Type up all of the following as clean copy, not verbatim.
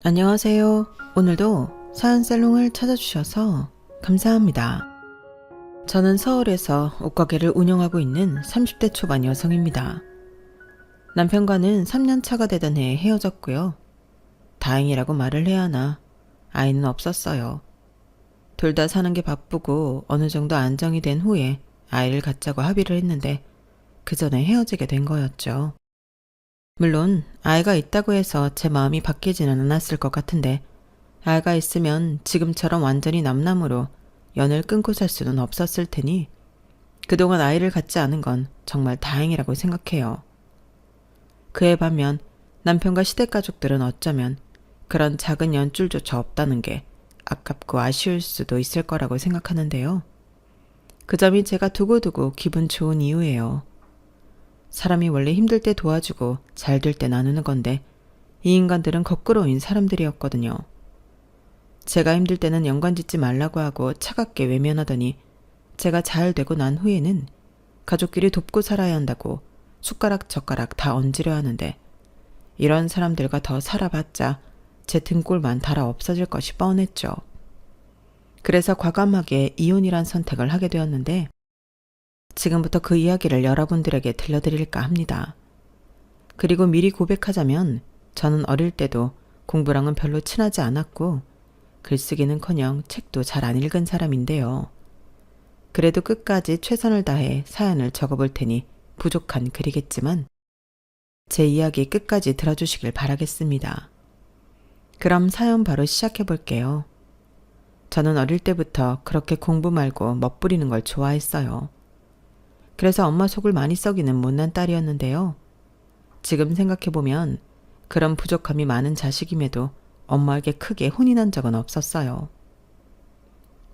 안녕하세요. 오늘도 사연살롱을 찾아주셔서 감사합니다. 저는 서울에서 옷가게를 운영하고 있는 30대 초반 여성입니다. 남편과는 3년 차가 되던 해에 헤어졌고요. 다행이라고 말을 해야 하나 아이는 없었어요. 둘 다 사는 게 바쁘고 어느 정도 안정이 된 후에 아이를 갖자고 합의를 했는데 그 전에 헤어지게 된 거였죠. 물론 아이가 있다고 해서 제 마음이 바뀌지는 않았을 것 같은데 아이가 있으면 지금처럼 완전히 남남으로 연을 끊고 살 수는 없었을 테니 그동안 아이를 갖지 않은 건 정말 다행이라고 생각해요. 그에 반면 남편과 시댁가족들은 어쩌면 그런 작은 연줄조차 없다는 게 아깝고 아쉬울 수도 있을 거라고 생각하는데요. 그 점이 제가 두고두고 기분 좋은 이유예요. 사람이 원래 힘들 때 도와주고 잘 될 때 나누는 건데 이 인간들은 거꾸로인 사람들이었거든요. 제가 힘들 때는 연관짓지 말라고 하고 차갑게 외면하더니 제가 잘 되고 난 후에는 가족끼리 돕고 살아야 한다고 숟가락 젓가락 다 얹으려 하는데 이런 사람들과 더 살아봤자 제 등골만 달아 없어질 것이 뻔했죠. 그래서 과감하게 이혼이란 선택을 하게 되었는데 지금부터 그 이야기를 여러분들에게 들려드릴까 합니다. 그리고 미리 고백하자면 저는 어릴 때도 공부랑은 별로 친하지 않았고 글쓰기는커녕 책도 잘 안 읽은 사람인데요. 그래도 끝까지 최선을 다해 사연을 적어볼 테니 부족한 글이겠지만 제 이야기 끝까지 들어주시길 바라겠습니다. 그럼 사연 바로 시작해 볼게요. 저는 어릴 때부터 그렇게 공부 말고 멋부리는 걸 좋아했어요. 그래서 엄마 속을 많이 썩이는 못난 딸이었는데요. 지금 생각해보면 그런 부족함이 많은 자식임에도 엄마에게 크게 혼이 난 적은 없었어요.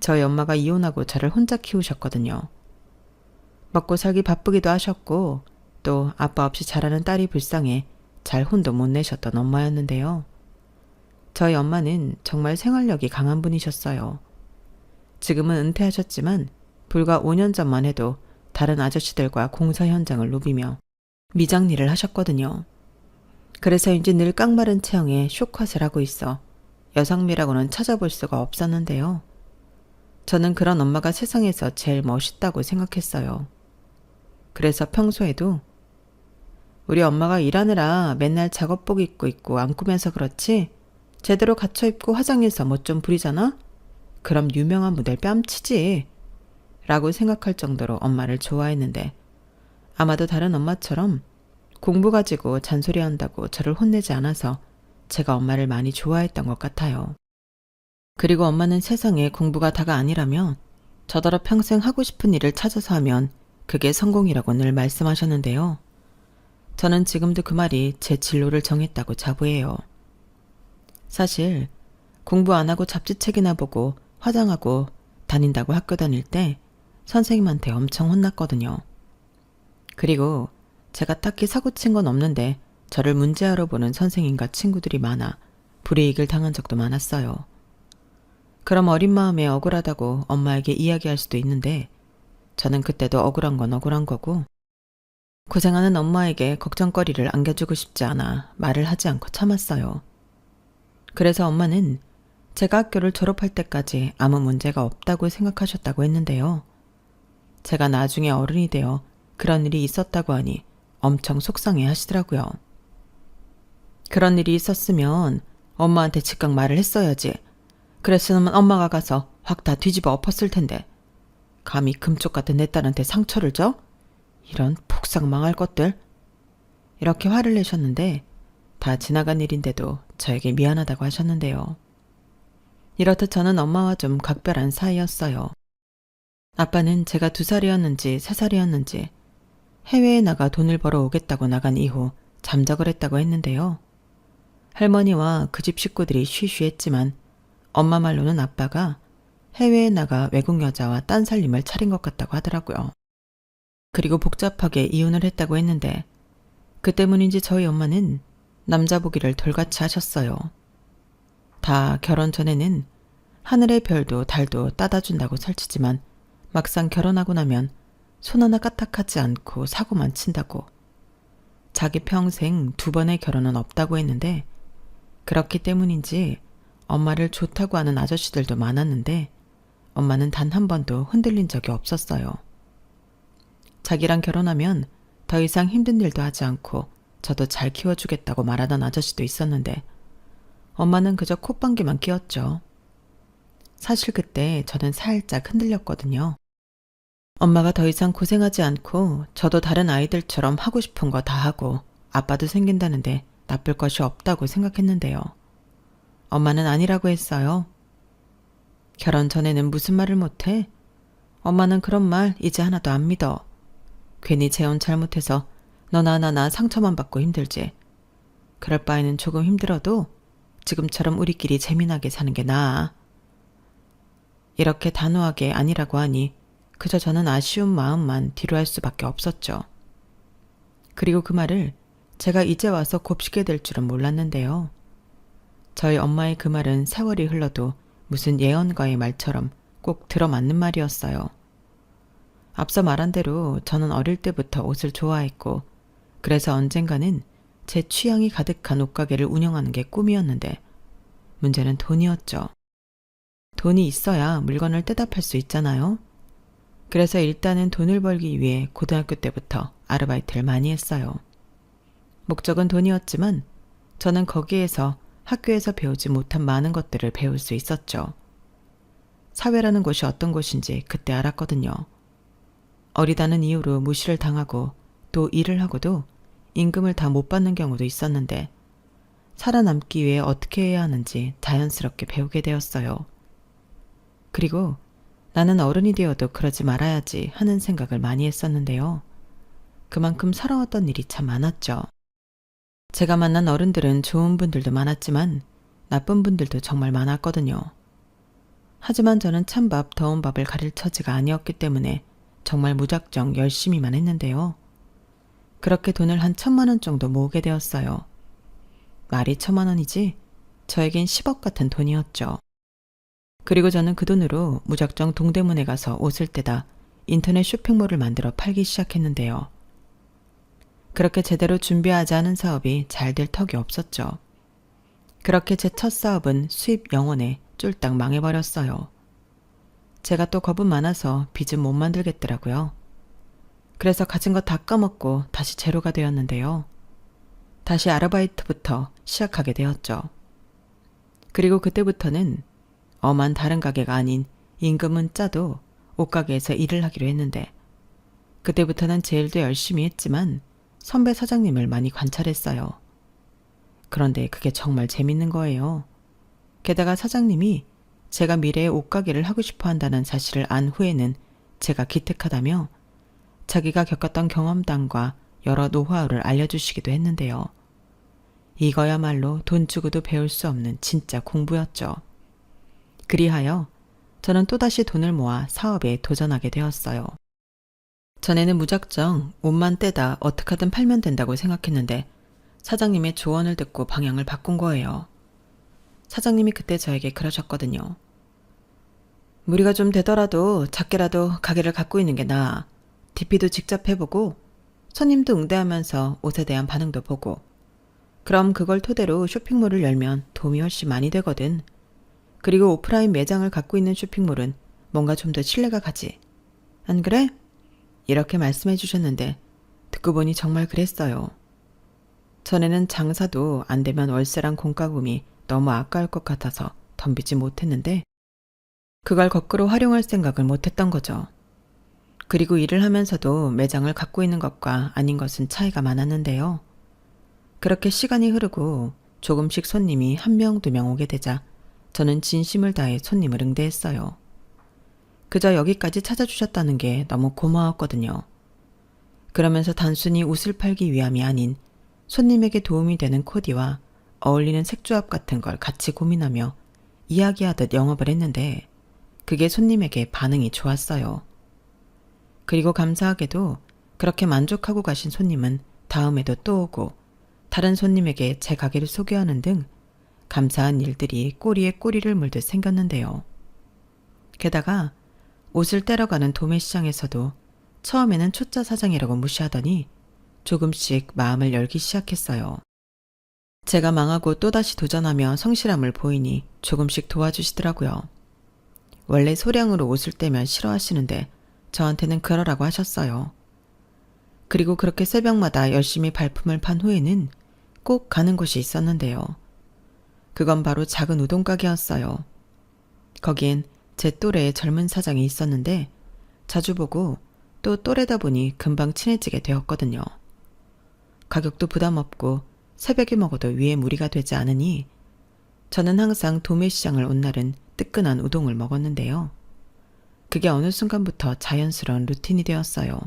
저희 엄마가 이혼하고 저를 혼자 키우셨거든요. 먹고 살기 바쁘기도 하셨고 또 아빠 없이 자라는 딸이 불쌍해 잘 혼도 못 내셨던 엄마였는데요. 저희 엄마는 정말 생활력이 강한 분이셨어요. 지금은 은퇴하셨지만 불과 5년 전만 해도 다른 아저씨들과 공사 현장을 누비며 미장일을 하셨거든요. 그래서인지 늘 깡마른 체형에 쇼컷을 하고 있어 여성미라고는 찾아볼 수가 없었는데요. 저는 그런 엄마가 세상에서 제일 멋있다고 생각했어요. 그래서 평소에도 우리 엄마가 일하느라 맨날 작업복 입고 있고 안 꾸며서 그렇지 제대로 갖춰 입고 화장해서 멋 좀 부리잖아? 그럼 유명한 모델 뺨치지. 라고 생각할 정도로 엄마를 좋아했는데 아마도 다른 엄마처럼 공부 가지고 잔소리한다고 저를 혼내지 않아서 제가 엄마를 많이 좋아했던 것 같아요. 그리고 엄마는 세상에 공부가 다가 아니라며 저더러 평생 하고 싶은 일을 찾아서 하면 그게 성공이라고 늘 말씀하셨는데요. 저는 지금도 그 말이 제 진로를 정했다고 자부해요. 사실 공부 안 하고 잡지책이나 보고 화장하고 다닌다고 학교 다닐 때 선생님한테 엄청 혼났거든요. 그리고 제가 딱히 사고친 건 없는데 저를 문제아로 보는 선생님과 친구들이 많아 불이익을 당한 적도 많았어요. 그럼 어린 마음에 억울하다고 엄마에게 이야기할 수도 있는데 저는 그때도 억울한 건 억울한 거고 고생하는 엄마에게 걱정거리를 안겨주고 싶지 않아 말을 하지 않고 참았어요. 그래서 엄마는 제가 학교를 졸업할 때까지 아무 문제가 없다고 생각하셨다고 했는데요. 제가 나중에 어른이 되어 그런 일이 있었다고 하니 엄청 속상해 하시더라고요. 그런 일이 있었으면 엄마한테 즉각 말을 했어야지. 그랬으면 엄마가 가서 확 다 뒤집어 엎었을 텐데. 감히 금쪽 같은 내 딸한테 상처를 줘? 이런 폭삭 망할 것들. 이렇게 화를 내셨는데 다 지나간 일인데도 저에게 미안하다고 하셨는데요. 이렇듯 저는 엄마와 좀 각별한 사이였어요. 아빠는 제가 2살이었는지 3살이었는지 해외에 나가 돈을 벌어 오겠다고 나간 이후 잠적을 했다고 했는데요. 할머니와 그 집 식구들이 쉬쉬했지만 엄마 말로는 아빠가 해외에 나가 외국 여자와 딴 살림을 차린 것 같다고 하더라고요. 그리고 복잡하게 이혼을 했다고 했는데 그 때문인지 저희 엄마는 남자 보기를 돌같이 하셨어요. 다 결혼 전에는 하늘의 별도 달도 따다 준다고 설치지만 막상 결혼하고 나면 손 하나 까딱하지 않고 사고만 친다고. 자기 평생 2번의 결혼은 없다고 했는데 그렇기 때문인지 엄마를 좋다고 하는 아저씨들도 많았는데 엄마는 단 한 번도 흔들린 적이 없었어요. 자기랑 결혼하면 더 이상 힘든 일도 하지 않고 저도 잘 키워주겠다고 말하던 아저씨도 있었는데 엄마는 그저 콧방귀만 뀌었죠. 사실 그때 저는 살짝 흔들렸거든요. 엄마가 더 이상 고생하지 않고 저도 다른 아이들처럼 하고 싶은 거 다 하고 아빠도 생긴다는데 나쁠 것이 없다고 생각했는데요. 엄마는 아니라고 했어요. 결혼 전에는 무슨 말을 못해? 엄마는 그런 말 이제 하나도 안 믿어. 괜히 재혼 잘못해서 너나 나나 상처만 받고 힘들지. 그럴 바에는 조금 힘들어도 지금처럼 우리끼리 재미나게 사는 게 나아. 이렇게 단호하게 아니라고 하니 그저 저는 아쉬운 마음만 뒤로 할 수밖에 없었죠. 그리고 그 말을 제가 이제 와서 곱씹게 될 줄은 몰랐는데요. 저희 엄마의 그 말은 세월이 흘러도 무슨 예언가의 말처럼 꼭 들어맞는 말이었어요. 앞서 말한 대로 저는 어릴 때부터 옷을 좋아했고 그래서 언젠가는 제 취향이 가득한 옷가게를 운영하는 게 꿈이었는데 문제는 돈이었죠. 돈이 있어야 물건을 떼다 팔 수 있잖아요. 그래서 일단은 돈을 벌기 위해 고등학교 때부터 아르바이트를 많이 했어요. 목적은 돈이었지만 저는 거기에서 학교에서 배우지 못한 많은 것들을 배울 수 있었죠. 사회라는 곳이 어떤 곳인지 그때 알았거든요. 어리다는 이유로 무시를 당하고 또 일을 하고도 임금을 다 못 받는 경우도 있었는데 살아남기 위해 어떻게 해야 하는지 자연스럽게 배우게 되었어요. 그리고 나는 어른이 되어도 그러지 말아야지 하는 생각을 많이 했었는데요. 그만큼 살아왔던 일이 참 많았죠. 제가 만난 어른들은 좋은 분들도 많았지만 나쁜 분들도 정말 많았거든요. 하지만 저는 찬밥, 더운 밥을 가릴 처지가 아니었기 때문에 정말 무작정 열심히만 했는데요. 그렇게 돈을 한 1,000만 원 정도 모으게 되었어요. 말이 1,000만 원이지 저에겐 10억 같은 돈이었죠. 그리고 저는 그 돈으로 무작정 동대문에 가서 옷을 떼다 인터넷 쇼핑몰을 만들어 팔기 시작했는데요. 그렇게 제대로 준비하지 않은 사업이 잘 될 턱이 없었죠. 그렇게 제 첫 사업은 수입 0원에 쫄딱 망해버렸어요. 제가 또 겁은 많아서 빚은 못 만들겠더라고요. 그래서 가진 거 다 까먹고 다시 제로가 되었는데요. 다시 아르바이트부터 시작하게 되었죠. 그리고 그때부터는 엄한 다른 가게가 아닌 임금은 짜도 옷가게에서 일을 하기로 했는데 그때부터는 제 일도 열심히 했지만 선배 사장님을 많이 관찰했어요. 그런데 그게 정말 재밌는 거예요. 게다가 사장님이 제가 미래에 옷가게를 하고 싶어 한다는 사실을 안 후에는 제가 기특하다며 자기가 겪었던 경험담과 여러 노하우를 알려주시기도 했는데요. 이거야말로 돈 주고도 배울 수 없는 진짜 공부였죠. 그리하여 저는 또다시 돈을 모아 사업에 도전하게 되었어요. 전에는 무작정 옷만 떼다 어떻게든 팔면 된다고 생각했는데 사장님의 조언을 듣고 방향을 바꾼 거예요. 사장님이 그때 저에게 그러셨거든요. 무리가 좀 되더라도 작게라도 가게를 갖고 있는 게 나아. DP도 직접 해보고 손님도 응대하면서 옷에 대한 반응도 보고 그럼 그걸 토대로 쇼핑몰을 열면 도움이 훨씬 많이 되거든. 그리고 오프라인 매장을 갖고 있는 쇼핑몰은 뭔가 좀 더 신뢰가 가지. 안 그래? 이렇게 말씀해 주셨는데 듣고 보니 정말 그랬어요. 전에는 장사도 안 되면 월세랑 공과금이 너무 아까울 것 같아서 덤비지 못했는데 그걸 거꾸로 활용할 생각을 못했던 거죠. 그리고 일을 하면서도 매장을 갖고 있는 것과 아닌 것은 차이가 많았는데요. 그렇게 시간이 흐르고 조금씩 손님이 1명, 2명 오게 되자 저는 진심을 다해 손님을 응대했어요. 그저 여기까지 찾아주셨다는 게 너무 고마웠거든요. 그러면서 단순히 옷을 팔기 위함이 아닌 손님에게 도움이 되는 코디와 어울리는 색조합 같은 걸 같이 고민하며 이야기하듯 영업을 했는데 그게 손님에게 반응이 좋았어요. 그리고 감사하게도 그렇게 만족하고 가신 손님은 다음에도 또 오고 다른 손님에게 제 가게를 소개하는 등 감사한 일들이 꼬리에 꼬리를 물듯 생겼는데요. 게다가 옷을 떼러 가는 도매시장에서도 처음에는 초짜 사장이라고 무시하더니 조금씩 마음을 열기 시작했어요. 제가 망하고 또다시 도전하며 성실함을 보이니 조금씩 도와주시더라고요. 원래 소량으로 옷을 떼면 싫어하시는데 저한테는 그러라고 하셨어요. 그리고 그렇게 새벽마다 열심히 발품을 판 후에는 꼭 가는 곳이 있었는데요. 그건 바로 작은 우동가게였어요. 거기엔 제 또래의 젊은 사장이 있었는데 자주 보고 또 또래다 보니 금방 친해지게 되었거든요. 가격도 부담 없고 새벽에 먹어도 위에 무리가 되지 않으니 저는 항상 도매시장을 온 날은 뜨끈한 우동을 먹었는데요. 그게 어느 순간부터 자연스러운 루틴이 되었어요.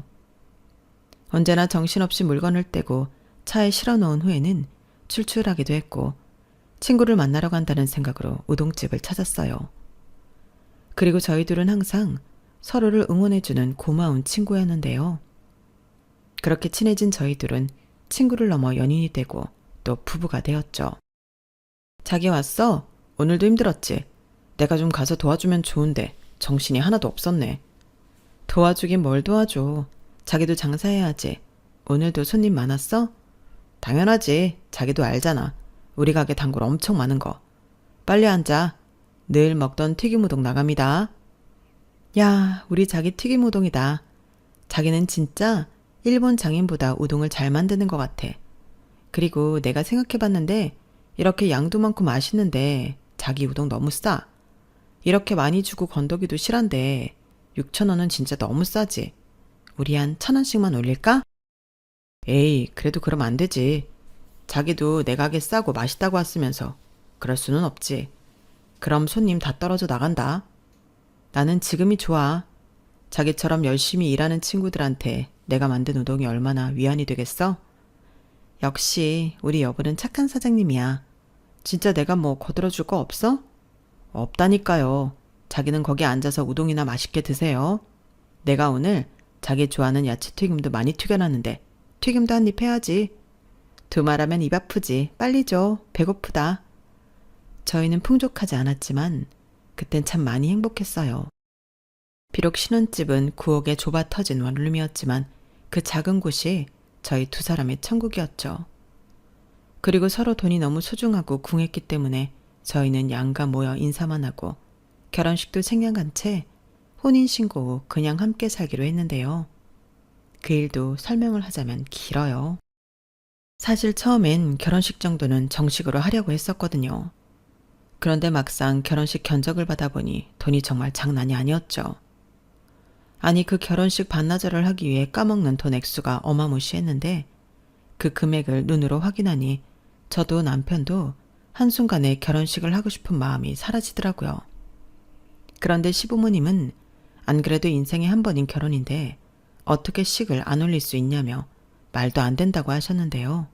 언제나 정신없이 물건을 떼고 차에 실어 놓은 후에는 출출하기도 했고 친구를 만나러 간다는 생각으로 우동집을 찾았어요. 그리고 저희 둘은 항상 서로를 응원해주는 고마운 친구였는데요. 그렇게 친해진 저희 둘은 친구를 넘어 연인이 되고 또 부부가 되었죠. 자기 왔어? 오늘도 힘들었지? 내가 좀 가서 도와주면 좋은데 정신이 하나도 없었네. 도와주긴 뭘 도와줘. 자기도 장사해야지. 오늘도 손님 많았어? 당연하지. 자기도 알잖아. 우리 가게 단골 엄청 많은 거. 빨리 앉아. 늘 먹던 튀김우동 나갑니다. 야, 우리 자기 튀김우동이다. 자기는 진짜 일본 장인보다 우동을 잘 만드는 것 같아. 그리고 내가 생각해봤는데 이렇게 양도 많고 맛있는데 자기 우동 너무 싸. 이렇게 많이 주고 건더기도 실한데 6,000원은 진짜 너무 싸지. 우리 한 1,000원씩만 올릴까? 에이, 그래도 그럼 안 되지. 자기도 내 가게 싸고 맛있다고 왔으면서 그럴 수는 없지. 그럼 손님 다 떨어져 나간다. 나는 지금이 좋아. 자기처럼 열심히 일하는 친구들한테 내가 만든 우동이 얼마나 위안이 되겠어? 역시 우리 여보는 착한 사장님이야. 진짜 내가 뭐 거들어줄 거 없어? 없다니까요. 자기는 거기 앉아서 우동이나 맛있게 드세요. 내가 오늘 자기 좋아하는 야채튀김도 많이 튀겨놨는데 튀김도 한 입 해야지. 두말하면 입 아프지. 빨리 줘. 배고프다. 저희는 풍족하지 않았지만 그땐 참 많이 행복했어요. 비록 신혼집은 구옥에 좁아 터진 원룸이었지만 그 작은 곳이 저희 두 사람의 천국이었죠. 그리고 서로 돈이 너무 소중하고 궁했기 때문에 저희는 양가 모여 인사만 하고 결혼식도 생략한 채 혼인신고 후 그냥 함께 살기로 했는데요. 그 일도 설명을 하자면 길어요. 사실 처음엔 결혼식 정도는 정식으로 하려고 했었거든요. 그런데 막상 결혼식 견적을 받아보니 돈이 정말 장난이 아니었죠. 아니 그 결혼식 반나절을 하기 위해 까먹는 돈 액수가 어마무시했는데 그 금액을 눈으로 확인하니 저도 남편도 한순간에 결혼식을 하고 싶은 마음이 사라지더라고요. 그런데 시부모님은 안 그래도 인생에 한 번인 결혼인데 어떻게 식을 안 올릴 수 있냐며 말도 안 된다고 하셨는데요.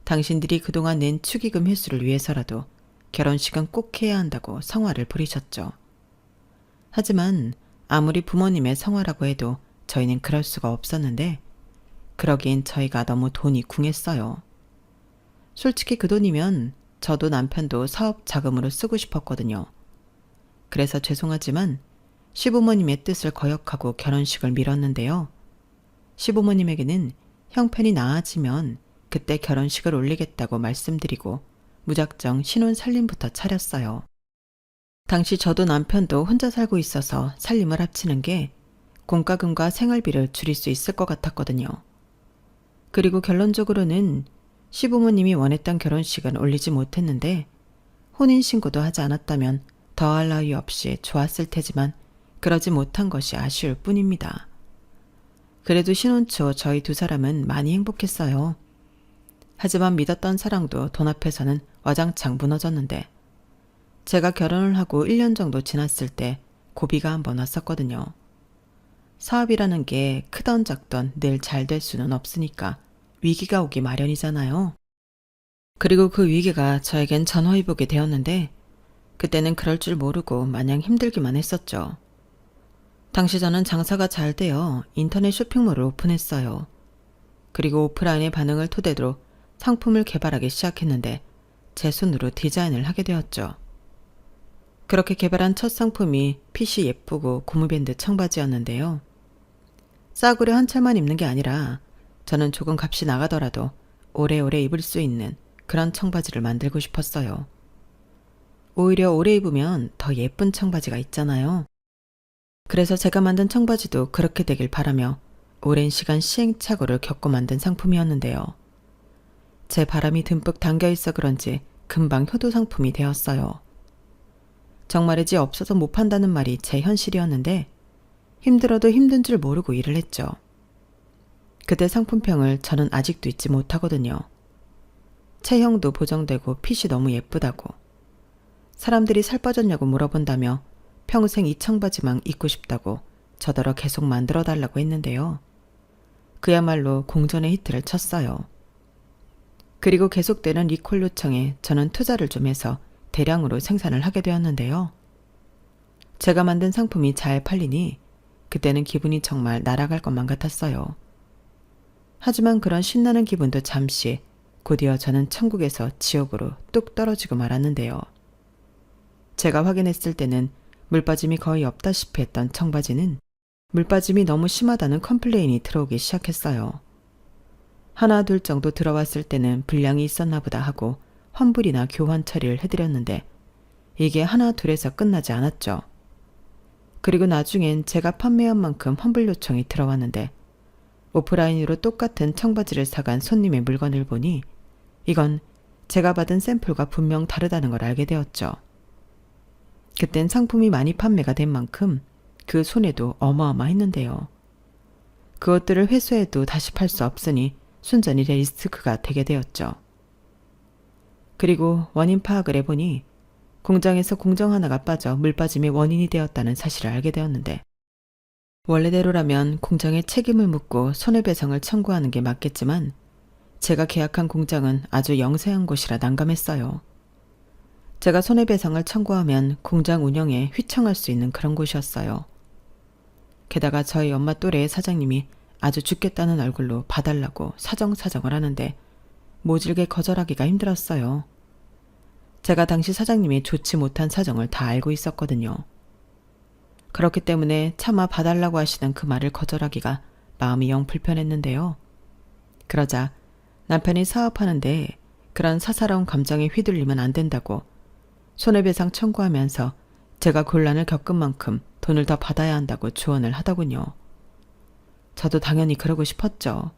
당신들이 그동안 낸 축의금 회수를 위해서라도 결혼식은 꼭 해야 한다고 성화를 부리셨죠. 하지만 아무리 부모님의 성화라고 해도 저희는 그럴 수가 없었는데 그러기엔 저희가 너무 돈이 궁했어요. 솔직히 그 돈이면 저도 남편도 사업 자금으로 쓰고 싶었거든요. 그래서 죄송하지만 시부모님의 뜻을 거역하고 결혼식을 미뤘는데요. 시부모님에게는 형편이 나아지면 그때 결혼식을 올리겠다고 말씀드리고 무작정 신혼 살림부터 차렸어요. 당시 저도 남편도 혼자 살고 있어서 살림을 합치는 게 공과금과 생활비를 줄일 수 있을 것 같았거든요. 그리고 결론적으로는 시부모님이 원했던 결혼식은 올리지 못했는데 혼인신고도 하지 않았다면 더할 나위 없이 좋았을 테지만 그러지 못한 것이 아쉬울 뿐입니다. 그래도 신혼 초 저희 두 사람은 많이 행복했어요. 하지만 믿었던 사랑도 돈 앞에서는 와장창 무너졌는데 제가 결혼을 하고 1년 정도 지났을 때 고비가 한번 왔었거든요. 사업이라는 게 크던 작던 늘 잘 될 수는 없으니까 위기가 오기 마련이잖아요. 그리고 그 위기가 저에겐 전화위복이 되었는데 그때는 그럴 줄 모르고 마냥 힘들기만 했었죠. 당시 저는 장사가 잘 되어 인터넷 쇼핑몰을 오픈했어요. 그리고 오프라인의 반응을 토대로 상품을 개발하기 시작했는데 제 손으로 디자인을 하게 되었죠. 그렇게 개발한 첫 상품이 핏이 예쁘고 고무밴드 청바지였는데요. 싸구려 한 철만 입는 게 아니라 저는 조금 값이 나가더라도 오래오래 입을 수 있는 그런 청바지를 만들고 싶었어요. 오히려 오래 입으면 더 예쁜 청바지가 있잖아요. 그래서 제가 만든 청바지도 그렇게 되길 바라며 오랜 시간 시행착오를 겪고 만든 상품이었는데요. 제 바람이 듬뿍 담겨 있어 그런지 금방 효도 상품이 되었어요. 정말이지 없어서 못 판다는 말이 제 현실이었는데 힘들어도 힘든 줄 모르고 일을 했죠. 그때 상품평을 저는 아직도 잊지 못하거든요. 체형도 보정되고 핏이 너무 예쁘다고. 사람들이 살 빠졌냐고 물어본다며 평생 이 청바지만 입고 싶다고 저더러 계속 만들어달라고 했는데요. 그야말로 공전의 히트를 쳤어요. 그리고 계속되는 리콜 요청에 저는 투자를 좀 해서 대량으로 생산을 하게 되었는데요. 제가 만든 상품이 잘 팔리니 그때는 기분이 정말 날아갈 것만 같았어요. 하지만 그런 신나는 기분도 잠시, 곧이어 저는 천국에서 지옥으로 뚝 떨어지고 말았는데요. 제가 확인했을 때는 물빠짐이 거의 없다시피 했던 청바지는 물빠짐이 너무 심하다는 컴플레인이 들어오기 시작했어요. 하나 둘 정도 들어왔을 때는 불량이 있었나 보다 하고 환불이나 교환 처리를 해드렸는데 이게 하나 둘에서 끝나지 않았죠. 그리고 나중엔 제가 판매한 만큼 환불 요청이 들어왔는데 오프라인으로 똑같은 청바지를 사간 손님의 물건을 보니 이건 제가 받은 샘플과 분명 다르다는 걸 알게 되었죠. 그땐 상품이 많이 판매가 된 만큼 그 손해도 어마어마했는데요. 그것들을 회수해도 다시 팔 수 없으니 순전히 리스크가 되게 되었죠. 그리고 원인 파악을 해보니 공장에서 공정 하나가 빠져 물빠짐의 원인이 되었다는 사실을 알게 되었는데 원래대로라면 공장에 책임을 묻고 손해배상을 청구하는 게 맞겠지만 제가 계약한 공장은 아주 영세한 곳이라 난감했어요. 제가 손해배상을 청구하면 공장 운영에 휘청할 수 있는 그런 곳이었어요. 게다가 저희 엄마 또래의 사장님이 아주 죽겠다는 얼굴로 봐달라고 사정사정을 하는데 모질게 거절하기가 힘들었어요. 제가 당시 사장님이 좋지 못한 사정을 다 알고 있었거든요. 그렇기 때문에 차마 봐달라고 하시는 그 말을 거절하기가 마음이 영 불편했는데요. 그러자 남편이 사업하는데 그런 사사로운 감정에 휘둘리면 안 된다고 손해배상 청구하면서 제가 곤란을 겪은 만큼 돈을 더 받아야 한다고 조언을 하더군요. 저도 당연히 그러고 싶었죠.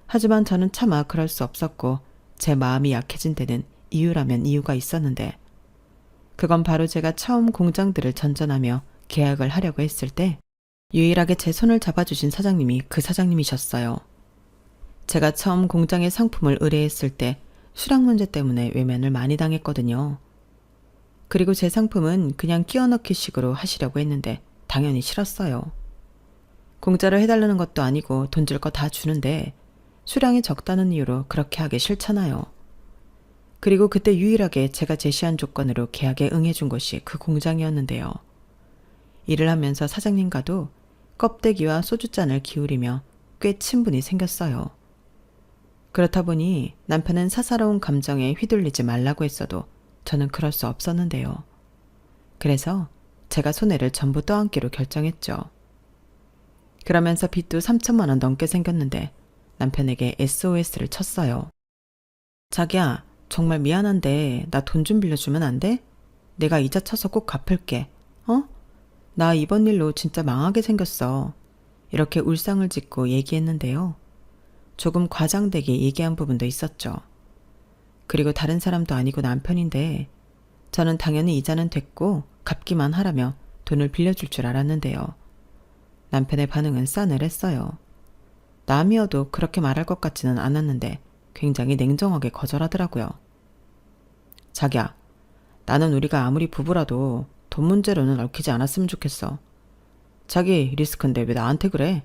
하지만 저는 차마 그럴 수 없었고 제 마음이 약해진 데는 이유라면 이유가 있었는데 그건 바로 제가 처음 공장들을 전전하며 계약을 하려고 했을 때 유일하게 제 손을 잡아주신 사장님이 그 사장님이셨어요. 제가 처음 공장의 상품을 의뢰했을 때 수량 문제 때문에 외면을 많이 당했거든요. 그리고 제 상품은 그냥 끼워넣기 식으로 하시려고 했는데 당연히 싫었어요. 공짜로 해달라는 것도 아니고 돈 줄 거 다 주는데 수량이 적다는 이유로 그렇게 하기 싫잖아요. 그리고 그때 유일하게 제가 제시한 조건으로 계약에 응해준 곳이 그 공장이었는데요. 일을 하면서 사장님과도 껍데기와 소주잔을 기울이며 꽤 친분이 생겼어요. 그렇다 보니 남편은 사사로운 감정에 휘둘리지 말라고 했어도 저는 그럴 수 없었는데요. 그래서 제가 손해를 전부 떠안기로 결정했죠. 그러면서 빚도 3천만 원 넘게 생겼는데 남편에게 SOS를 쳤어요. 자기야, 정말 미안한데 나 돈 좀 빌려주면 안 돼? 내가 이자 쳐서 꼭 갚을게. 나 이번 일로 진짜 망하게 생겼어. 이렇게 울상을 짓고 얘기했는데요. 조금 과장되게 얘기한 부분도 있었죠. 그리고 다른 사람도 아니고 남편인데 저는 당연히 이자는 됐고 갚기만 하라며 돈을 빌려줄 줄 알았는데요. 남편의 반응은 싸늘했어요. 남이어도 그렇게 말할 것 같지는 않았는데 굉장히 냉정하게 거절하더라고요. 자기야, 나는 우리가 아무리 부부라도 돈 문제로는 얽히지 않았으면 좋겠어. 자기 리스크인데 왜 나한테 그래?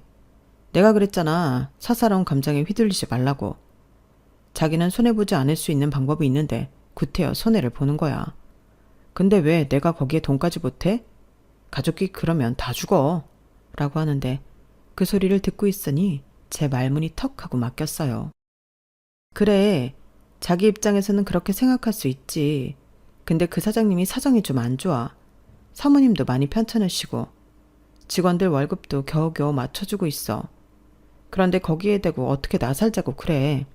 내가 그랬잖아. 사사로운 감정에 휘둘리지 말라고. 자기는 손해보지 않을 수 있는 방법이 있는데 구태여 손해를 보는 거야. 근데 왜 내가 거기에 돈까지 못해? 가족이 그러면 다 죽어. 라고 하는데 그 소리를 듣고 있으니 제 말문이 턱 하고 막혔어요. 그래, 자기 입장에서는 그렇게 생각할 수 있지. 근데 그 사장님이 사정이 좀 안 좋아. 사모님도 많이 편찮으시고 직원들 월급도 겨우겨우 맞춰주고 있어. 그런데 거기에 대고 어떻게 나 살자고 그래.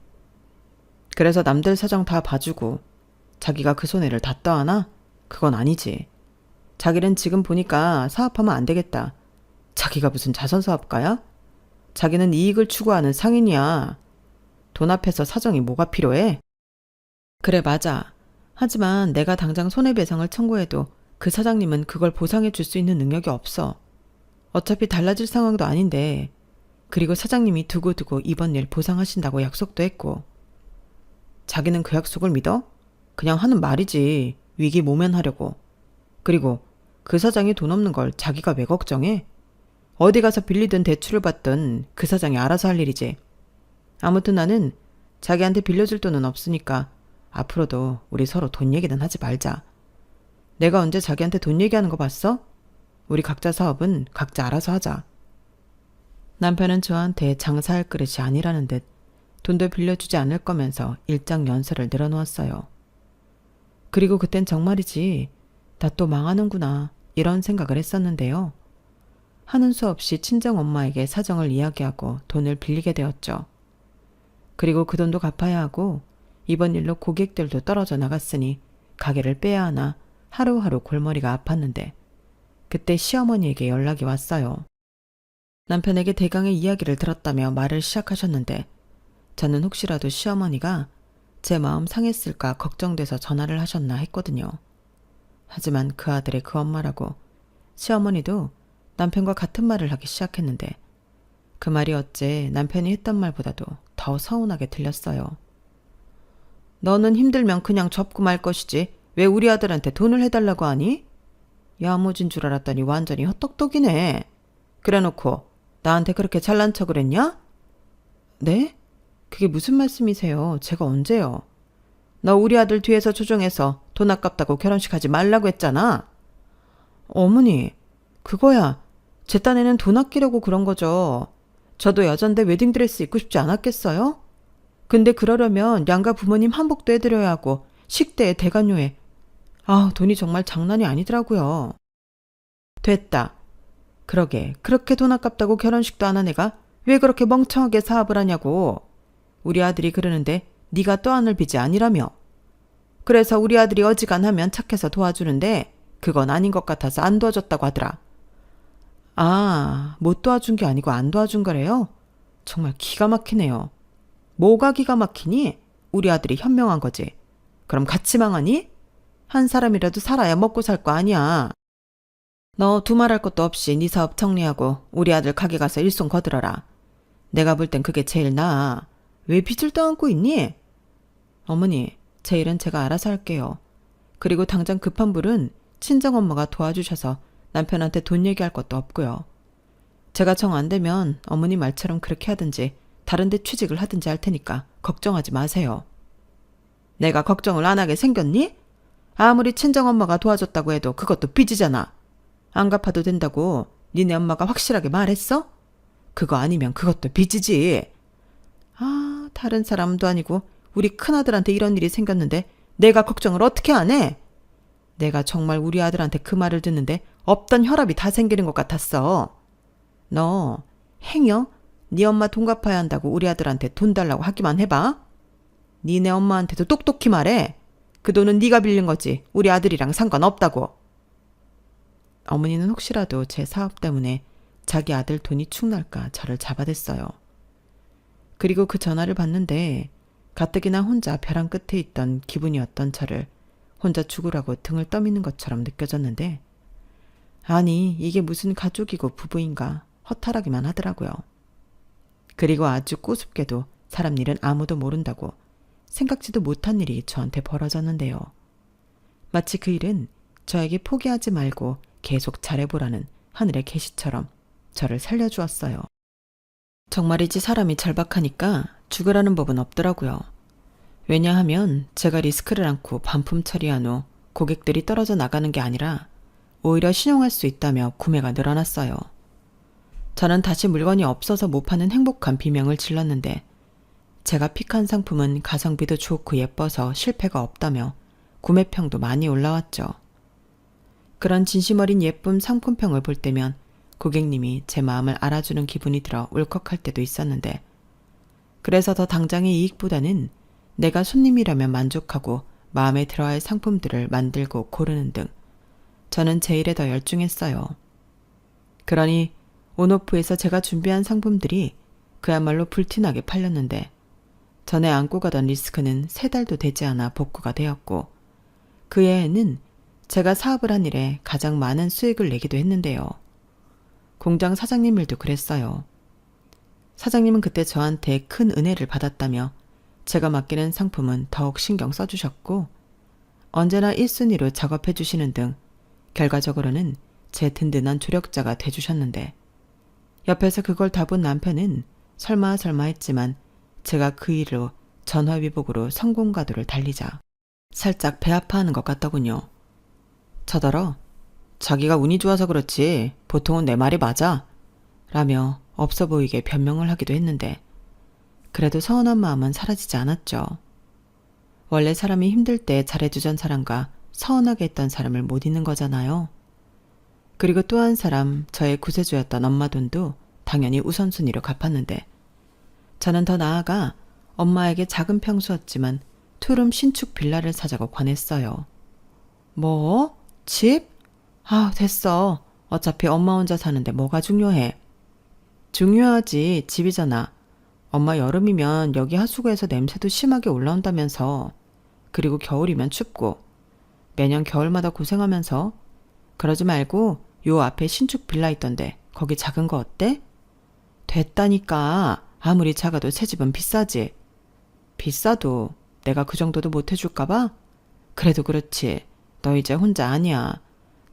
그래서 남들 사정 다 봐주고 자기가 그 손해를 다 떠안아? 그건 아니지. 자기는 지금 보니까 사업하면 안 되겠다. 자기가 무슨 자선사업가야? 자기는 이익을 추구하는 상인이야. 돈 앞에서 사정이 뭐가 필요해? 그래, 맞아. 하지만 내가 당장 손해배상을 청구해도 그 사장님은 그걸 보상해 줄 수 있는 능력이 없어. 어차피 달라질 상황도 아닌데. 그리고 사장님이 두고두고 이번 일 보상하신다고 약속도 했고. 자기는 그 약속을 믿어? 그냥 하는 말이지. 위기 모면하려고. 그리고 그 사장이 돈 없는 걸 자기가 왜 걱정해? 어디 가서 빌리든 대출을 받든 그 사장이 알아서 할 일이지. 아무튼 나는 자기한테 빌려줄 돈은 없으니까 앞으로도 우리 서로 돈 얘기는 하지 말자. 내가 언제 자기한테 돈 얘기하는 거 봤어? 우리 각자 사업은 각자 알아서 하자. 남편은 저한테 장사할 그릇이 아니라는 듯 돈도 빌려주지 않을 거면서 일장 연설을 늘어놓았어요. 그리고 그땐 정말이지 나 또 망하는구나 이런 생각을 했었는데요. 하는 수 없이 친정엄마에게 사정을 이야기하고 돈을 빌리게 되었죠. 그리고 그 돈도 갚아야 하고 이번 일로 고객들도 떨어져 나갔으니 가게를 빼야 하나 하루하루 골머리가 아팠는데 그때 시어머니에게 연락이 왔어요. 남편에게 대강의 이야기를 들었다며 말을 시작하셨는데 저는 혹시라도 시어머니가 제 마음 상했을까 걱정돼서 전화를 하셨나 했거든요. 하지만 그 아들의 그 엄마라고 시어머니도 남편과 같은 말을 하기 시작했는데 그 말이 어째 남편이 했던 말보다도 더 서운하게 들렸어요. 너는 힘들면 그냥 접고 말 것이지 왜 우리 아들한테 돈을 해달라고 하니? 야무진 줄 알았더니 완전히 헛똑똑이네. 그래놓고 나한테 그렇게 잘난 척을 했냐? 네? 그게 무슨 말씀이세요? 제가 언제요? 너 우리 아들 뒤에서 조종해서 돈 아깝다고 결혼식 하지 말라고 했잖아. 어머니, 그거야. 제 딴에는 돈 아끼려고 그런 거죠. 저도 여잔데 웨딩드레스 입고 싶지 않았겠어요? 근데 그러려면 양가 부모님 한복도 해드려야 하고 식대에 대관료에 돈이 정말 장난이 아니더라고요. 됐다. 그러게 그렇게 돈 아깝다고 결혼식도 안 한 애가 왜 그렇게 멍청하게 사업을 하냐고. 우리 아들이 그러는데 네가 떠안을 빚이 아니라며. 그래서 우리 아들이 어지간하면 착해서 도와주는데 그건 아닌 것 같아서 안 도와줬다고 하더라. 못 도와준 게 아니고 안 도와준 거래요? 정말 기가 막히네요. 뭐가 기가 막히니? 우리 아들이 현명한 거지. 그럼 같이 망하니? 한 사람이라도 살아야 먹고 살 거 아니야. 너 두말할 것도 없이 네 사업 정리하고 우리 아들 가게 가서 일손 거들어라. 내가 볼 땐 그게 제일 나아. 왜 빚을 떠안고 있니? 어머니, 제 일은 제가 알아서 할게요. 그리고 당장 급한 불은 친정엄마가 도와주셔서 남편한테 돈 얘기할 것도 없고요. 제가 정 안 되면 어머니 말처럼 그렇게 하든지 다른 데 취직을 하든지 할 테니까 걱정하지 마세요. 내가 걱정을 안 하게 생겼니? 아무리 친정엄마가 도와줬다고 해도 그것도 빚이잖아. 안 갚아도 된다고 니네 엄마가 확실하게 말했어? 그거 아니면 그것도 빚이지. 다른 사람도 아니고 우리 큰아들한테 이런 일이 생겼는데 내가 걱정을 어떻게 안 해? 내가 정말 우리 아들한테 그 말을 듣는데 없던 혈압이 다 생기는 것 같았어. 너 행여 네 엄마 돈 갚아야 한다고 우리 아들한테 돈 달라고 하기만 해봐. 니네 엄마한테도 똑똑히 말해. 그 돈은 네가 빌린 거지 우리 아들이랑 상관없다고. 어머니는 혹시라도 제 사업 때문에 자기 아들 돈이 축 날까 저를 잡아댔어요. 그리고 그 전화를 받는데 가뜩이나 혼자 벼랑 끝에 있던 기분이었던 저를 혼자 죽으라고 등을 떠미는 것처럼 느껴졌는데 아니 이게 무슨 가족이고 부부인가 허탈하기만 하더라고요. 그리고 아주 꼬숩게도 사람 일은 아무도 모른다고 생각지도 못한 일이 저한테 벌어졌는데요. 마치 그 일은 저에게 포기하지 말고 계속 잘해보라는 하늘의 계시처럼 저를 살려주었어요. 정말이지 사람이 절박하니까 죽으라는 법은 없더라고요. 왜냐하면 제가 리스크를 안고 반품 처리한 후 고객들이 떨어져 나가는 게 아니라 오히려 신용할 수 있다며 구매가 늘어났어요. 저는 다시 물건이 없어서 못 파는 행복한 비명을 질렀는데 제가 픽한 상품은 가성비도 좋고 예뻐서 실패가 없다며 구매평도 많이 올라왔죠. 그런 진심 어린 예쁜 상품평을 볼 때면 고객님이 제 마음을 알아주는 기분이 들어 울컥할 때도 있었는데 그래서 더 당장의 이익보다는 내가 손님이라면 만족하고 마음에 들어할 상품들을 만들고 고르는 등 저는 제 일에 더 열중했어요. 그러니 온오프에서 제가 준비한 상품들이 그야말로 불티나게 팔렸는데 전에 안고 가던 리스크는 3달도 되지 않아 복구가 되었고 그 해에는 제가 사업을 한 일에 가장 많은 수익을 내기도 했는데요. 공장 사장님 일도 그랬어요. 사장님은 그때 저한테 큰 은혜를 받았다며 제가 맡기는 상품은 더욱 신경 써주셨고 언제나 1순위로 작업해 주시는 등 결과적으로는 제 든든한 조력자가 돼주셨는데 옆에서 그걸 다 본 남편은 설마 했지만 제가 그 일로 전화위복으로 성공가도를 달리자 살짝 배 아파하는 것 같더군요. 저더러 자기가 운이 좋아서 그렇지 보통은 내 말이 맞아 라며 없어 보이게 변명을 하기도 했는데 그래도 서운한 마음은 사라지지 않았죠. 원래 사람이 힘들 때 잘해주던 사람과 서운하게 했던 사람을 못 잊는 거잖아요. 그리고 또 한 사람 저의 구세주였던 엄마 돈도 당연히 우선순위로 갚았는데 저는 더 나아가 엄마에게 작은 평수였지만 투룸 신축 빌라를 사자고 권했어요. 뭐? 집? 아, 됐어. 어차피 엄마 혼자 사는데 뭐가 중요해. 중요하지. 집이잖아. 엄마 여름이면 여기 하수구에서 냄새도 심하게 올라온다면서. 그리고 겨울이면 춥고. 매년 겨울마다 고생하면서. 그러지 말고 요 앞에 신축 빌라 있던데 거기 작은 거 어때? 됐다니까. 아무리 작아도 새 집은 비싸지. 비싸도 내가 그 정도도 못 해줄까 봐? 그래도 그렇지. 너 이제 혼자 아니야.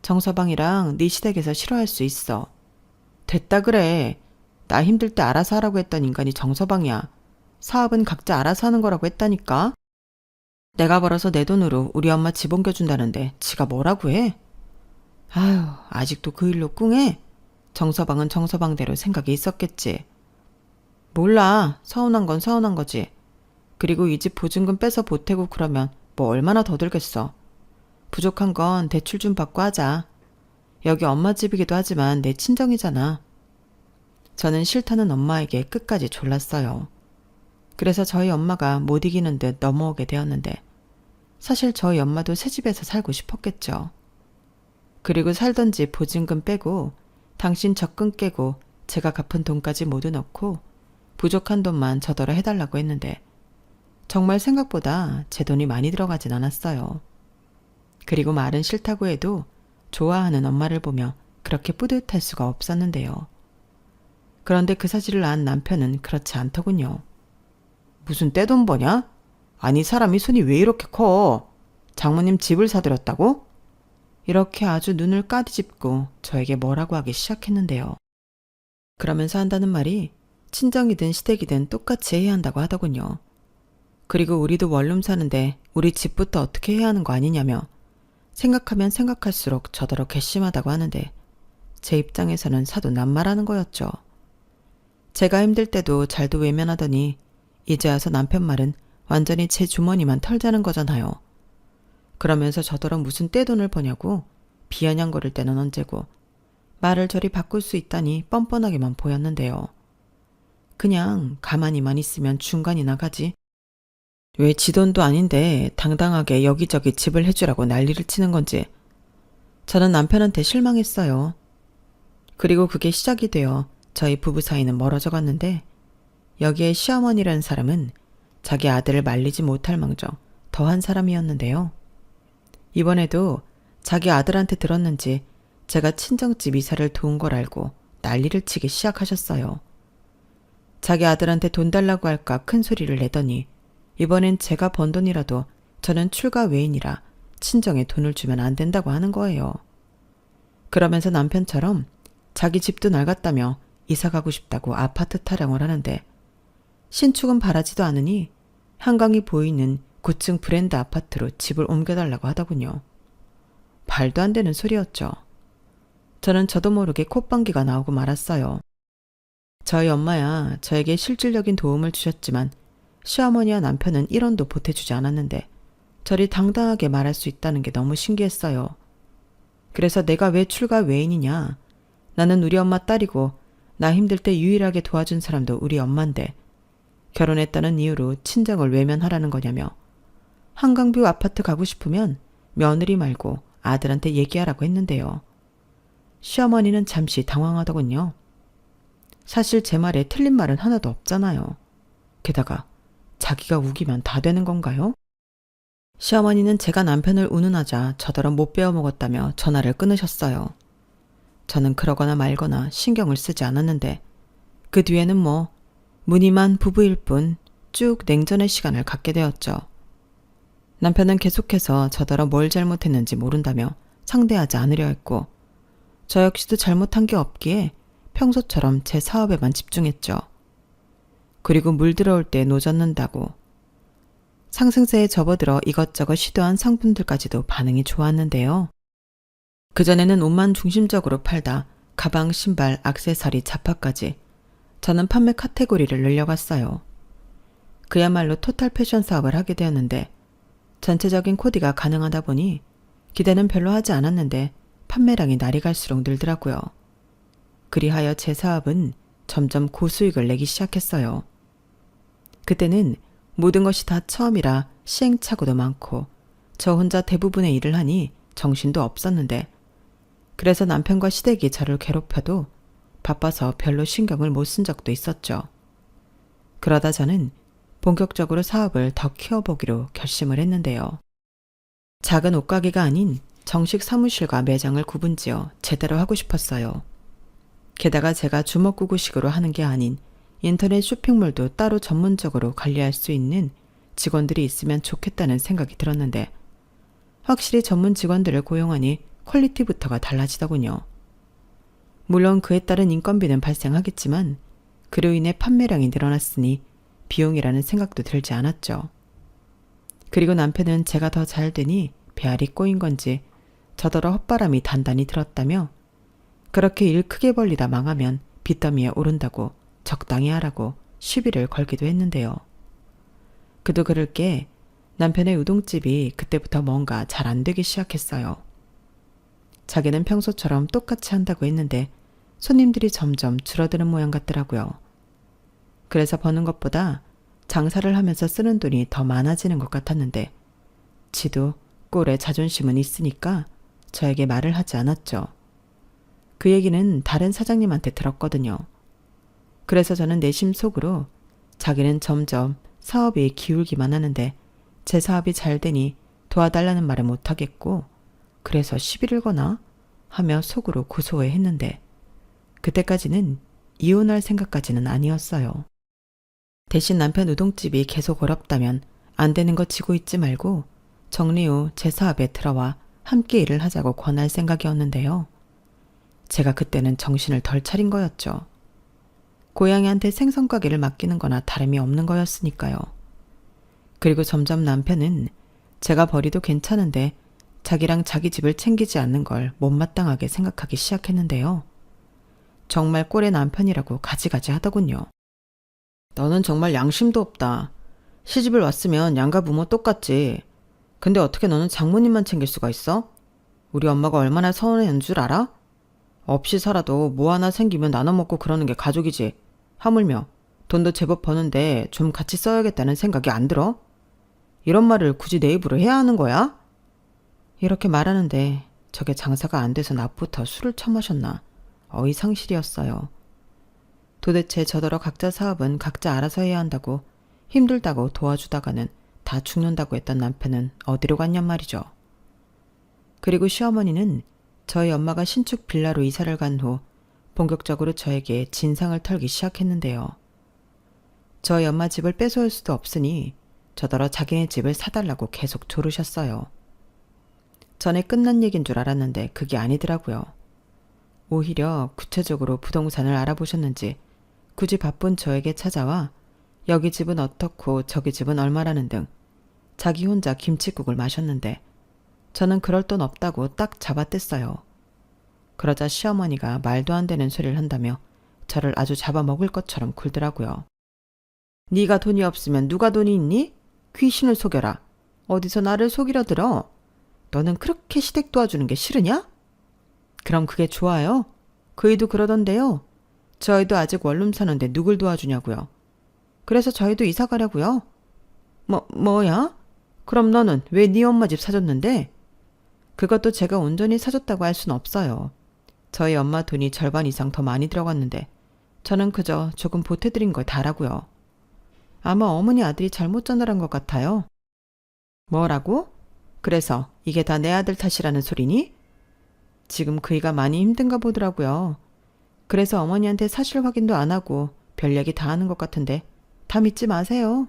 정서방이랑 네 시댁에서 싫어할 수 있어. 됐다 그래. 나 힘들 때 알아서 하라고 했던 인간이 정서방이야. 사업은 각자 알아서 하는 거라고 했다니까. 내가 벌어서 내 돈으로 우리 엄마 집 옮겨준다는데 지가 뭐라고 해? 아휴, 아직도 그 일로 꿍해? 정서방은 정서방대로 생각이 있었겠지. 몰라. 서운한 건 서운한 거지. 그리고 이 집 보증금 빼서 보태고 그러면 뭐 얼마나 더 들겠어. 부족한 건 대출 좀 받고 하자. 여기 엄마 집이기도 하지만 내 친정이잖아. 저는 싫다는 엄마에게 끝까지 졸랐어요. 그래서 저희 엄마가 못 이기는 듯 넘어오게 되었는데 사실 저희 엄마도 새 집에서 살고 싶었겠죠. 그리고 살던 집 보증금 빼고 당신 적금 깨고 제가 갚은 돈까지 모두 넣고 부족한 돈만 저더러 해달라고 했는데 정말 생각보다 제 돈이 많이 들어가진 않았어요. 그리고 말은 싫다고 해도 좋아하는 엄마를 보며 그렇게 뿌듯할 수가 없었는데요. 그런데 그 사실을 안 남편은 그렇지 않더군요. 무슨 떼돈 버냐? 아니 사람이 손이 왜 이렇게 커? 장모님 집을 사들였다고? 이렇게 아주 눈을 까디집고 저에게 뭐라고 하기 시작했는데요. 그러면서 한다는 말이 친정이든 시댁이든 똑같이 해야 한다고 하더군요. 그리고 우리도 원룸 사는데 우리 집부터 어떻게 해야 하는 거 아니냐며 생각하면 생각할수록 저더러 괘씸하다고 하는데 제 입장에서는 사도 난말하는 거였죠. 제가 힘들 때도 잘도 외면하더니 이제 와서 남편 말은 완전히 제 주머니만 털자는 거잖아요. 그러면서 저더러 무슨 떼돈을 버냐고 비아냥거릴 때는 언제고 말을 저리 바꿀 수 있다니 뻔뻔하게만 보였는데요. 그냥 가만히만 있으면 중간이나 가지. 왜 지 돈도 아닌데 당당하게 여기저기 집을 해주라고 난리를 치는 건지. 저는 남편한테 실망했어요. 그리고 그게 시작이 되어 저희 부부 사이는 멀어져 갔는데 여기에 시어머니라는 사람은 자기 아들을 말리지 못할 망정 더한 사람이었는데요. 이번에도 자기 아들한테 들었는지 제가 친정집 이사를 도운 걸 알고 난리를 치기 시작하셨어요. 자기 아들한테 돈 달라고 할까 큰 소리를 내더니 이번엔 제가 번 돈이라도 저는 출가 외인이라 친정에 돈을 주면 안 된다고 하는 거예요. 그러면서 남편처럼 자기 집도 낡았다며 이사 가고 싶다고 아파트 타령을 하는데 신축은 바라지도 않으니 한강이 보이는 고층 브랜드 아파트로 집을 옮겨달라고 하더군요. 말도 안 되는 소리였죠. 저는 저도 모르게 콧방귀가 나오고 말았어요. 저희 엄마야 저에게 실질적인 도움을 주셨지만 시어머니와 남편은 1원도 보태주지 않았는데 저리 당당하게 말할 수 있다는 게 너무 신기했어요. 그래서 내가 왜 출가 외인이냐. 나는 우리 엄마 딸이고 나 힘들 때 유일하게 도와준 사람도 우리 엄마인데 결혼했다는 이유로 친정을 외면하라는 거냐며 한강뷰 아파트 가고 싶으면 며느리 말고 아들한테 얘기하라고 했는데요. 시어머니는 잠시 당황하더군요. 사실 제 말에 틀린 말은 하나도 없잖아요. 게다가 자기가 우기면 다 되는 건가요? 시어머니는 제가 남편을 운운하자 저더러 못 배워먹었다며 전화를 끊으셨어요. 저는 그러거나 말거나 신경을 쓰지 않았는데 그 뒤에는 뭐 무늬만 부부일 뿐 쭉 냉전의 시간을 갖게 되었죠. 남편은 계속해서 저더러 뭘 잘못했는지 모른다며 상대하지 않으려 했고 저 역시도 잘못한 게 없기에 평소처럼 제 사업에만 집중했죠. 그리고 물 들어올 때 노젓는다고 상승세에 접어들어 이것저것 시도한 상품들까지도 반응이 좋았는데요. 그전에는 옷만 중심적으로 팔다 가방, 신발, 액세서리, 자파까지 저는 판매 카테고리를 늘려갔어요. 그야말로 토탈 패션 사업을 하게 되었는데 전체적인 코디가 가능하다 보니 기대는 별로 하지 않았는데 판매량이 날이 갈수록 늘더라고요. 그리하여 제 사업은 점점 고수익을 내기 시작했어요. 그때는 모든 것이 다 처음이라 시행착오도 많고 저 혼자 대부분의 일을 하니 정신도 없었는데 그래서 남편과 시댁이 저를 괴롭혀도 바빠서 별로 신경을 못 쓴 적도 있었죠. 그러다 저는 본격적으로 사업을 더 키워보기로 결심을 했는데요. 작은 옷가게가 아닌 정식 사무실과 매장을 구분지어 제대로 하고 싶었어요. 게다가 제가 주먹구구식으로 하는 게 아닌 인터넷 쇼핑몰도 따로 전문적으로 관리할 수 있는 직원들이 있으면 좋겠다는 생각이 들었는데 확실히 전문 직원들을 고용하니 퀄리티부터가 달라지더군요. 물론 그에 따른 인건비는 발생하겠지만 그로 인해 판매량이 늘어났으니 비용이라는 생각도 들지 않았죠. 그리고 남편은 제가 더 잘 되니 배알이 꼬인 건지 저더러 헛바람이 단단히 들었다며 그렇게 일 크게 벌리다 망하면 빚더미에 오른다고 적당히 하라고 시비를 걸기도 했는데요. 그도 그럴 게 남편의 우동집이 그때부터 뭔가 잘 안 되기 시작했어요. 자기는 평소처럼 똑같이 한다고 했는데 손님들이 점점 줄어드는 모양 같더라고요. 그래서 버는 것보다 장사를 하면서 쓰는 돈이 더 많아지는 것 같았는데 지도 꼴에 자존심은 있으니까 저에게 말을 하지 않았죠. 그 얘기는 다른 사장님한테 들었거든요. 그래서 저는 내심 속으로 자기는 점점 사업이 기울기만 하는데 제 사업이 잘 되니 도와달라는 말을 못하겠고 그래서 시비를 거나 하며 속으로 고소해했는데 그때까지는 이혼할 생각까지는 아니었어요. 대신 남편 우동집이 계속 어렵다면 안 되는 거 지고 있지 말고 정리 후 제 사업에 들어와 함께 일을 하자고 권할 생각이었는데요. 제가 그때는 정신을 덜 차린 거였죠. 고양이한테 생선가게를 맡기는 거나 다름이 없는 거였으니까요. 그리고 점점 남편은 제가 버리도 괜찮은데 자기랑 자기 집을 챙기지 않는 걸 못마땅하게 생각하기 시작했는데요. 정말 꼴의 남편이라고 가지가지 하더군요. 너는 정말 양심도 없다. 시집을 왔으면 양가 부모 똑같지. 근데 어떻게 너는 장모님만 챙길 수가 있어? 우리 엄마가 얼마나 서운해하는 줄 알아? 없이 살아도 뭐 하나 생기면 나눠 먹고 그러는 게 가족이지. 하물며 돈도 제법 버는데 좀 같이 써야겠다는 생각이 안 들어? 이런 말을 굳이 내 입으로 해야 하는 거야? 이렇게 말하는데 저게 장사가 안 돼서 낮부터 술을 처마셨나 어이상실이었어요. 도대체 저더러 각자 사업은 각자 알아서 해야 한다고 힘들다고 도와주다가는 다 죽는다고 했던 남편은 어디로 갔냔 말이죠. 그리고 시어머니는 저희 엄마가 신축 빌라로 이사를 간 후 본격적으로 저에게 진상을 털기 시작했는데요. 저희 엄마 집을 뺏어올 수도 없으니 저더러 자기네 집을 사달라고 계속 조르셨어요. 전에 끝난 얘긴 줄 알았는데 그게 아니더라고요. 오히려 구체적으로 부동산을 알아보셨는지 굳이 바쁜 저에게 찾아와 여기 집은 어떻고 저기 집은 얼마라는 등 자기 혼자 김칫국을 마셨는데 저는 그럴 돈 없다고 딱 잡아댔어요. 그러자 시어머니가 말도 안 되는 소리를 한다며 저를 아주 잡아먹을 것처럼 굴더라고요. 네가 돈이 없으면 누가 돈이 있니? 귀신을 속여라. 어디서 나를 속이려 들어? 너는 그렇게 시댁 도와주는 게 싫으냐? 그럼 그게 좋아요? 그 애도 그러던데요. 저희도 아직 원룸 사는데 누굴 도와주냐고요. 그래서 저희도 이사 가려고요. 뭐야? 그럼 너는 왜 네 엄마 집 사줬는데? 그것도 제가 온전히 사줬다고 할 순 없어요. 저희 엄마 돈이 절반 이상 더 많이 들어갔는데 저는 그저 조금 보태드린 걸 다라고요. 아마 어머니 아들이 잘못 전달한 것 같아요. 뭐라고? 그래서 이게 다 내 아들 탓이라는 소리니? 지금 그이가 많이 힘든가 보더라고요. 그래서 어머니한테 사실 확인도 안 하고 별 얘기 다 하는 것 같은데 다 믿지 마세요.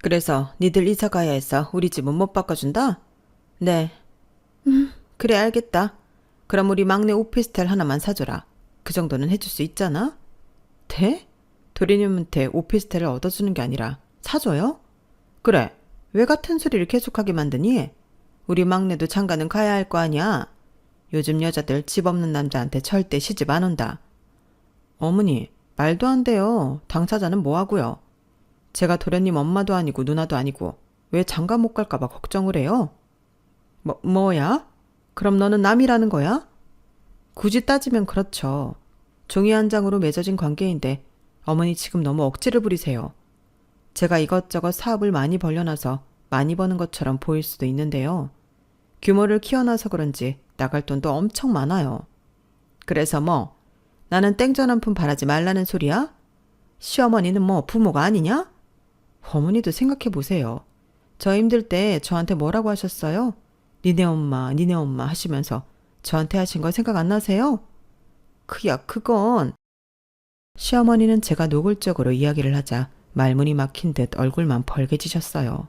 그래서 니들 이사 가야 해서 우리 집은 못 바꿔준다? 네. 그래 알겠다. 그럼 우리 막내 오피스텔 하나만 사줘라. 그 정도는 해줄 수 있잖아? 네? 도리님한테 오피스텔을 얻어주는 게 아니라 사줘요? 그래. 왜 같은 소리를 계속하게 만드니? 우리 막내도 장가는 가야 할 거 아니야? 요즘 여자들 집 없는 남자한테 절대 시집 안 온다. 어머니, 말도 안 돼요. 당사자는 뭐하고요? 제가 도련님 엄마도 아니고 누나도 아니고 왜 장가 못 갈까 봐 걱정을 해요? 뭐야? 그럼 너는 남이라는 거야? 굳이 따지면 그렇죠. 종이 한 장으로 맺어진 관계인데 어머니 지금 너무 억지를 부리세요. 제가 이것저것 사업을 많이 벌려놔서 많이 버는 것처럼 보일 수도 있는데요. 규모를 키워놔서 그런지 나갈 돈도 엄청 많아요. 그래서 뭐 나는 땡전 한 푼 바라지 말라는 소리야? 시어머니는 뭐 부모가 아니냐? 어머니도 생각해 보세요. 저 힘들 때 저한테 뭐라고 하셨어요? 니네 엄마 하시면서 저한테 하신 거 생각 안 나세요? 그건. 시어머니는 제가 노골적으로 이야기를 하자 말문이 막힌 듯 얼굴만 벌개지셨어요.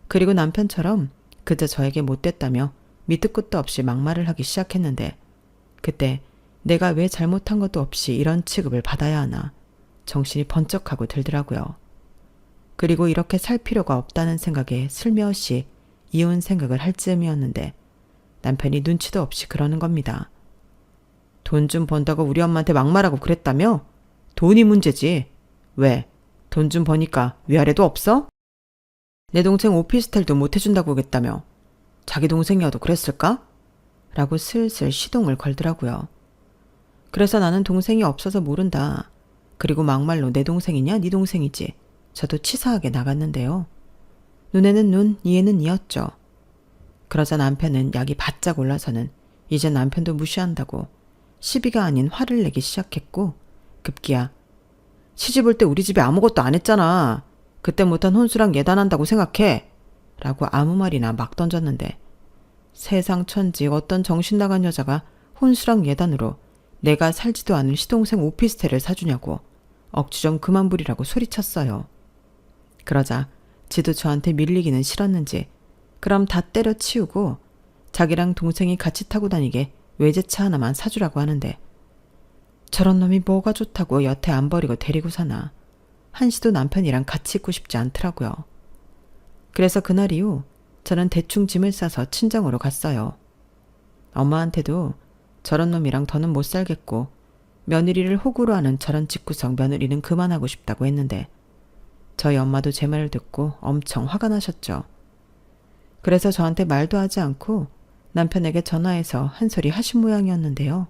그리고 남편처럼 그저 저에게 못됐다며 밑도 끝도 없이 막말을 하기 시작했는데 그때 내가 왜 잘못한 것도 없이 이런 취급을 받아야 하나 정신이 번쩍하고 들더라고요. 그리고 이렇게 살 필요가 없다는 생각에 슬며시 이혼 생각을 할 즈음이었는데 남편이 눈치도 없이 그러는 겁니다. 돈 좀 번다고 우리 엄마한테 막말하고 그랬다며? 돈이 문제지. 왜? 돈 좀 버니까 위아래도 없어? 내 동생 오피스텔도 못 해준다고 그랬다며. 자기 동생이어도 그랬을까? 라고 슬슬 시동을 걸더라고요. 그래서 나는 동생이 없어서 모른다. 그리고 막말로 내 동생이냐 네 동생이지. 저도 치사하게 나갔는데요. 눈에는 눈, 이에는 이였죠. 그러자 남편은 약이 바짝 올라서는 이제 남편도 무시한다고 시비가 아닌 화를 내기 시작했고 급기야 시집 올 때 우리 집에 아무것도 안 했잖아. 그때 못한 혼수랑 예단한다고 생각해. 라고 아무 말이나 막 던졌는데 세상 천지 어떤 정신 나간 여자가 혼수랑 예단으로 내가 살지도 않을 시동생 오피스텔을 사주냐고 억지 좀 그만 부리라고 소리쳤어요. 그러자 지도 저한테 밀리기는 싫었는지 그럼 다 때려치우고 자기랑 동생이 같이 타고 다니게 외제차 하나만 사주라고 하는데 저런 놈이 뭐가 좋다고 여태 안 버리고 데리고 사나. 한시도 남편이랑 같이 있고 싶지 않더라고요. 그래서 그날 이후 저는 대충 짐을 싸서 친정으로 갔어요. 엄마한테도 저런 놈이랑 더는 못 살겠고 며느리를 호구로 하는 저런 집구석 며느리는 그만하고 싶다고 했는데 저희 엄마도 제 말을 듣고 엄청 화가 나셨죠. 그래서 저한테 말도 하지 않고 남편에게 전화해서 한 소리 하신 모양이었는데요.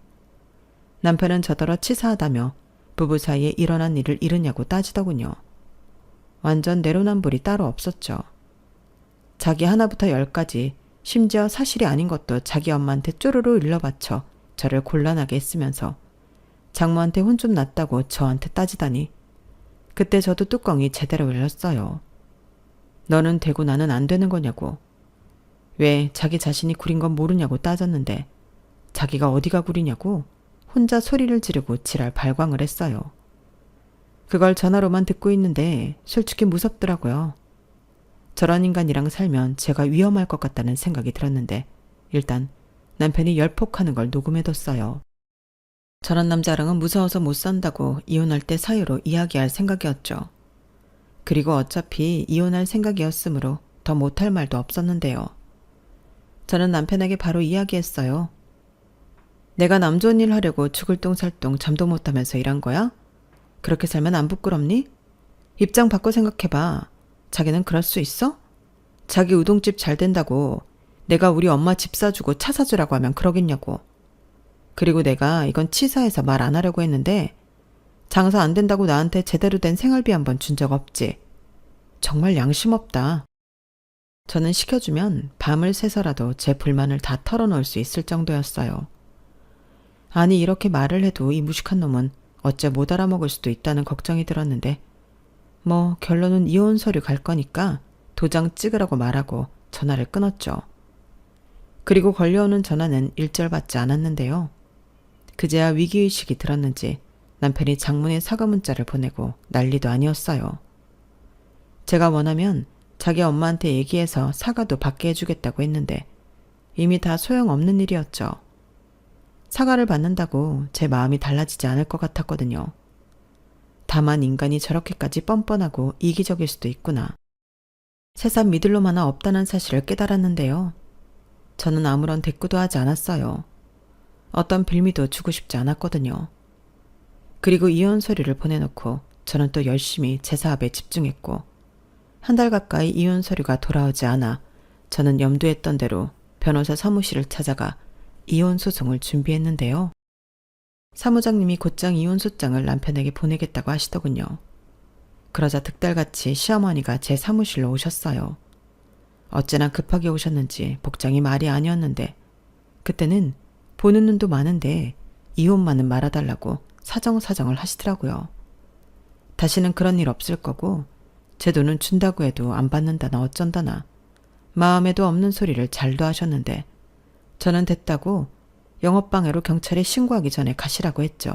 남편은 저더러 치사하다며 부부 사이에 일어난 일을 이르냐고 따지더군요. 완전 내로남불이 따로 없었죠. 자기 하나부터 10까지 심지어 사실이 아닌 것도 자기 엄마한테 쪼르르 일러바쳐 저를 곤란하게 했으면서 장모한테 혼 좀 났다고 저한테 따지다니 그때 저도 뚜껑이 제대로 열렸어요. 너는 되고 나는 안 되는 거냐고. 왜 자기 자신이 구린 건 모르냐고 따졌는데 자기가 어디가 구리냐고 혼자 소리를 지르고 지랄 발광을 했어요. 그걸 전화로만 듣고 있는데 솔직히 무섭더라고요. 저런 인간이랑 살면 제가 위험할 것 같다는 생각이 들었는데 일단 남편이 열폭하는 걸 녹음해뒀어요. 저런 남자랑은 무서워서 못 산다고 이혼할 때 사유로 이야기할 생각이었죠. 그리고 어차피 이혼할 생각이었으므로 더 못할 말도 없었는데요. 저는 남편에게 바로 이야기했어요. 내가 남 좋은 일 하려고 죽을 똥살똥 잠도 못하면서 일한 거야? 그렇게 살면 안 부끄럽니? 입장 바꿔 생각해봐. 자기는 그럴 수 있어? 자기 우동집 잘 된다고 내가 우리 엄마 집 사주고 차 사주라고 하면 그러겠냐고. 그리고 내가 이건 치사해서 말 안 하려고 했는데 장사 안 된다고 나한테 제대로 된 생활비 한 번 준 적 없지. 정말 양심 없다. 저는 시켜주면 밤을 새서라도 제 불만을 다 털어놓을 수 있을 정도였어요. 아니 이렇게 말을 해도 이 무식한 놈은 어째 못 알아먹을 수도 있다는 걱정이 들었는데 뭐 결론은 이혼 서류 갈 거니까 도장 찍으라고 말하고 전화를 끊었죠. 그리고 걸려오는 전화는 일절 받지 않았는데요. 그제야 위기의식이 들었는지 남편이 장문의 사과 문자를 보내고 난리도 아니었어요. 제가 원하면 자기 엄마한테 얘기해서 사과도 받게 해주겠다고 했는데 이미 다 소용없는 일이었죠. 사과를 받는다고 제 마음이 달라지지 않을 것 같았거든요. 다만 인간이 저렇게까지 뻔뻔하고 이기적일 수도 있구나. 세상 믿을 놈 하나 없다는 사실을 깨달았는데요. 저는 아무런 대꾸도 하지 않았어요. 어떤 빌미도 주고 싶지 않았거든요. 그리고 이혼 서류를 보내놓고 저는 또 열심히 제 사업에 집중했고 한 달 가까이 이혼 서류가 돌아오지 않아 저는 염두했던 대로 변호사 사무실을 찾아가 이혼 소송을 준비했는데요. 사무장님이 곧장 이혼 소장을 남편에게 보내겠다고 하시더군요. 그러자 득달같이 시어머니가 제 사무실로 오셨어요. 어째나 급하게 오셨는지 복장이 말이 아니었는데 그때는 보는 눈도 많은데 이혼만은 말아달라고 사정사정을 하시더라고요. 다시는 그런 일 없을 거고 제 돈은 준다고 해도 안 받는다나 어쩐다나 마음에도 없는 소리를 잘도 하셨는데 저는 됐다고 영업방해로 경찰에 신고하기 전에 가시라고 했죠.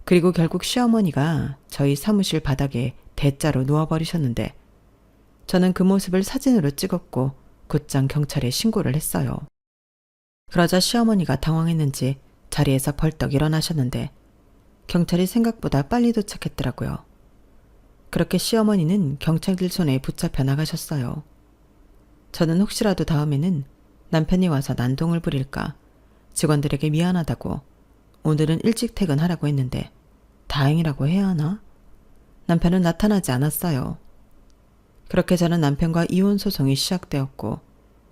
그리고 결국 시어머니가 저희 사무실 바닥에 대자로 누워버리셨는데 저는 그 모습을 사진으로 찍었고 곧장 경찰에 신고를 했어요. 그러자 시어머니가 당황했는지 자리에서 벌떡 일어나셨는데 경찰이 생각보다 빨리 도착했더라고요. 그렇게 시어머니는 경찰들 손에 붙잡혀 나가셨어요. 저는 혹시라도 다음에는 남편이 와서 난동을 부릴까 직원들에게 미안하다고 오늘은 일찍 퇴근하라고 했는데 다행이라고 해야 하나? 남편은 나타나지 않았어요. 그렇게 저는 남편과 이혼 소송이 시작되었고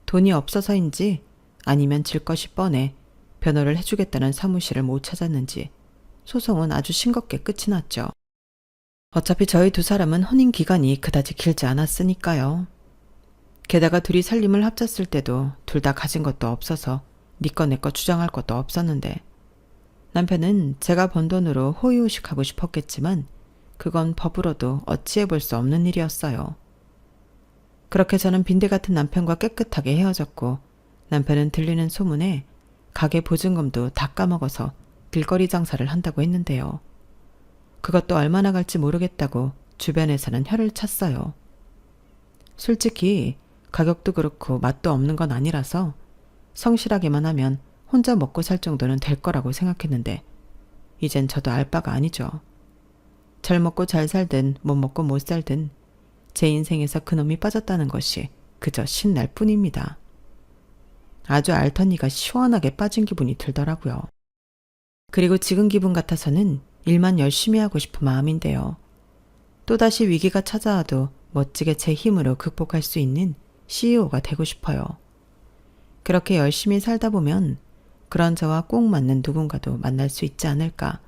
돈이 없어서인지 아니면 질 것이 뻔해 변호를 해주겠다는 사무실을 못 찾았는지 소송은 아주 싱겁게 끝이 났죠. 어차피 저희 두 사람은 혼인 기간이 그다지 길지 않았으니까요. 게다가 둘이 살림을 합쳤을 때도 둘 다 가진 것도 없어서 니꺼 내꺼 주장할 것도 없었는데 남편은 제가 번 돈으로 호의호식하고 싶었겠지만 그건 법으로도 어찌해 볼 수 없는 일이었어요. 그렇게 저는 빈대 같은 남편과 깨끗하게 헤어졌고 남편은 들리는 소문에 가게 보증금도 다 까먹어서 길거리 장사를 한다고 했는데요. 그것도 얼마나 갈지 모르겠다고 주변에서는 혀를 찼어요. 솔직히 가격도 그렇고 맛도 없는 건 아니라서 성실하게만 하면 혼자 먹고 살 정도는 될 거라고 생각했는데 이젠 저도 알 바가 아니죠. 잘 먹고 잘 살든 못 먹고 못 살든 제 인생에서 그놈이 빠졌다는 것이 그저 신날 뿐입니다. 아주 알턴니가 시원하게 빠진 기분이 들더라고요. 그리고 지금 기분 같아서는 일만 열심히 하고 싶은 마음인데요. 또다시 위기가 찾아와도 멋지게 제 힘으로 극복할 수 있는 CEO가 되고 싶어요. 그렇게 열심히 살다 보면 그런 저와 꼭 맞는 누군가도 만날 수 있지 않을까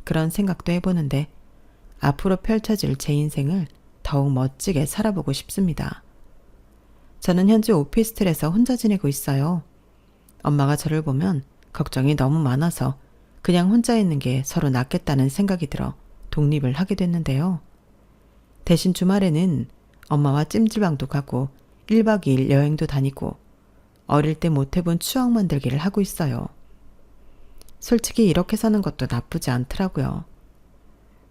그런 생각도 해보는데 앞으로 펼쳐질 제 인생을 더욱 멋지게 살아보고 싶습니다. 저는 현재 오피스텔에서 혼자 지내고 있어요. 엄마가 저를 보면 걱정이 너무 많아서 그냥 혼자 있는 게 서로 낫겠다는 생각이 들어 독립을 하게 됐는데요. 대신 주말에는 엄마와 찜질방도 가고 1박 2일 여행도 다니고 어릴 때 못 해본 추억 만들기를 하고 있어요. 솔직히 이렇게 사는 것도 나쁘지 않더라고요.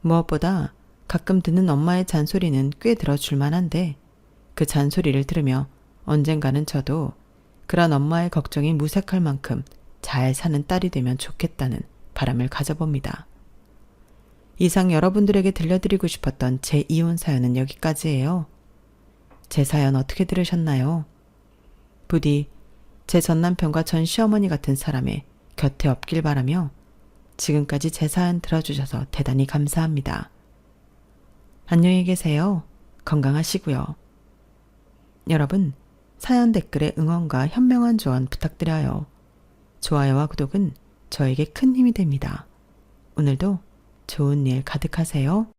무엇보다 가끔 듣는 엄마의 잔소리는 꽤 들어줄 만한데 그 잔소리를 들으며 언젠가는 저도 그런 엄마의 걱정이 무색할 만큼 잘 사는 딸이 되면 좋겠다는 바람을 가져봅니다. 이상 여러분들에게 들려드리고 싶었던 제 이혼 사연은 여기까지예요. 제 사연 어떻게 들으셨나요? 부디 제 전남편과 전 시어머니 같은 사람의 곁에 없길 바라며 지금까지 제 사연 들어주셔서 대단히 감사합니다. 안녕히 계세요. 건강하시고요. 여러분, 사연 댓글에 응원과 현명한 조언 부탁드려요. 좋아요와 구독은 저에게 큰 힘이 됩니다. 오늘도 좋은 일 가득하세요.